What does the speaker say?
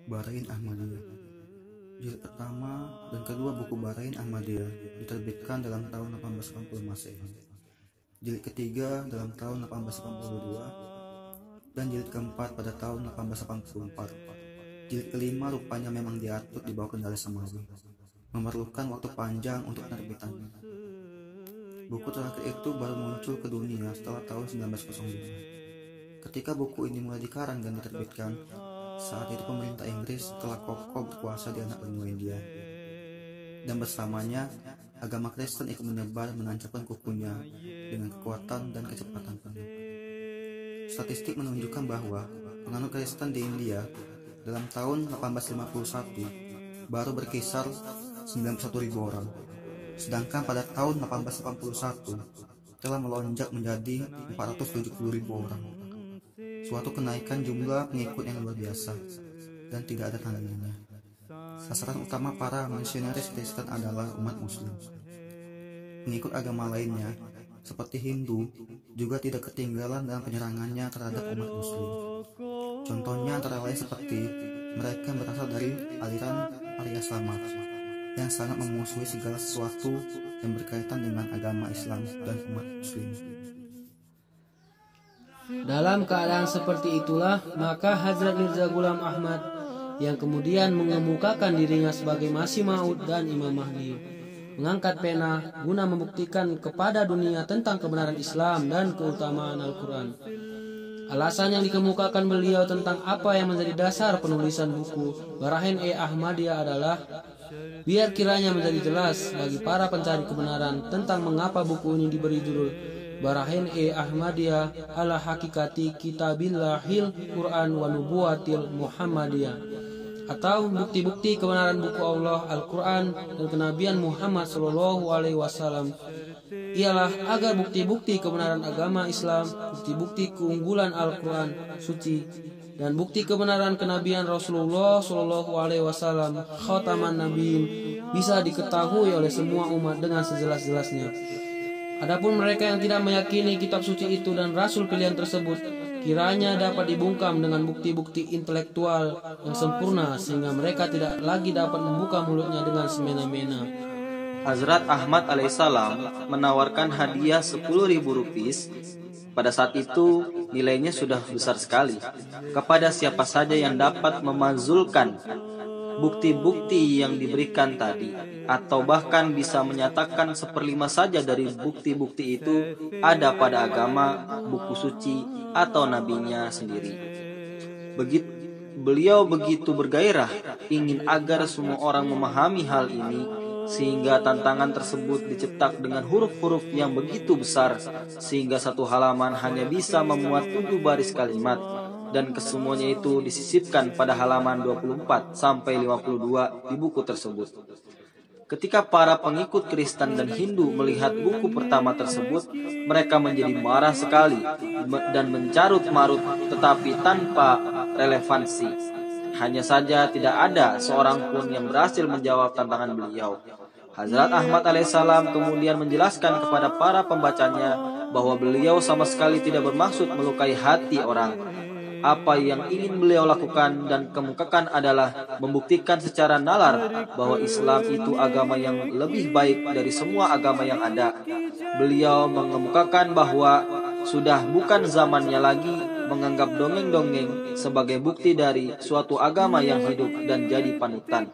Barain Ahmadiyah. Jilid pertama dan kedua buku Barain Ahmadiyah diterbitkan dalam tahun 1880 Masehi. Jilid ketiga dalam tahun 1882 dan jilid keempat pada tahun 1884. Jilid kelima rupanya memang diatur di bawah kendali Samawi, memerlukan waktu panjang untuk penerbitannya. Buku terakhir itu baru muncul ke dunia setelah tahun 1905. Ketika buku ini mulai dikarang dan diterbitkan, saat itu pemerintah Inggris telah kokoh berkuasa di anak benua India, dan bersamanya agama Kristen ikut menyebar menancapkan kukunya dengan kekuatan dan kecepatan penuh. Statistik menunjukkan bahwa penganut Kristen di India dalam tahun 1851 baru berkisar 91.000 orang, sedangkan pada tahun 1881 telah melonjak menjadi 470.000 orang. Suatu kenaikan jumlah pengikut yang luar biasa dan tidak ada tandingannya. Sasaran utama para misionaris Kristen adalah umat Muslim. Pengikut agama lainnya seperti Hindu juga tidak ketinggalan dalam penyerangannya terhadap umat Muslim. Contohnya antara lain seperti mereka yang berasal dari aliran Arya Samaj yang sangat memusuhi segala sesuatu yang berkaitan dengan agama Islam dan umat Muslim. Dalam keadaan seperti itulah, maka Hazrat Mirza Ghulam Ahmad yang kemudian mengemukakan dirinya sebagai Masih Maud dan Imam Mahdi mengangkat pena guna membuktikan kepada dunia tentang kebenaran Islam dan keutamaan Al-Quran. Alasan yang dikemukakan beliau tentang apa yang menjadi dasar penulisan buku Barain-e-Ahmadiyah adalah biar kiranya menjadi jelas bagi para pencari kebenaran tentang mengapa buku ini diberi judul Barain-e-Ahmadiyah ala hakikati kitabillahil Quran wa nubuwatil Muhammadiyah, atau bukti-bukti kebenaran buku Allah Al-Quran dan kenabian Muhammad SAW, ialah agar bukti-bukti kebenaran agama Islam, bukti-bukti keunggulan Al-Quran suci, dan bukti kebenaran kenabian Rasulullah SAW khataman nabiin bisa diketahui oleh semua umat dengan sejelas-jelasnya. Adapun mereka yang tidak meyakini kitab suci itu dan rasul pilihan tersebut, kiranya dapat dibungkam dengan bukti-bukti intelektual yang sempurna sehingga mereka tidak lagi dapat membuka mulutnya dengan semena-mena. Hazrat Ahmad alaihissalam menawarkan hadiah 10.000 rupiah. Pada saat itu nilainya sudah besar sekali kepada siapa saja yang dapat memazulkan bukti-bukti yang diberikan tadi, atau bahkan bisa menyatakan 1/5 saja dari bukti-bukti itu ada pada agama, buku suci, atau nabinya sendiri. Beliau begitu bergairah ingin agar semua orang memahami hal ini, sehingga tantangan tersebut dicetak dengan huruf-huruf yang begitu besar sehingga satu halaman hanya bisa memuat 7 baris kalimat, dan kesemuanya itu disisipkan pada halaman 24 sampai 52 di buku tersebut. Ketika para pengikut Kristen dan Hindu melihat buku pertama tersebut, mereka menjadi marah sekali dan mencarut-marut, tetapi tanpa relevansi. Hanya saja tidak ada seorang pun yang berhasil menjawab tantangan beliau. Hazrat Ahmad alaihissalam kemudian menjelaskan kepada para pembacanya bahwa beliau sama sekali tidak bermaksud melukai hati orang. Apa yang ingin beliau lakukan dan kemukakan adalah membuktikan secara nalar bahwa Islam itu agama yang lebih baik dari semua agama yang ada. Beliau mengemukakan bahwa sudah bukan zamannya lagi menganggap dongeng-dongeng sebagai bukti dari suatu agama yang hidup dan jadi panutan.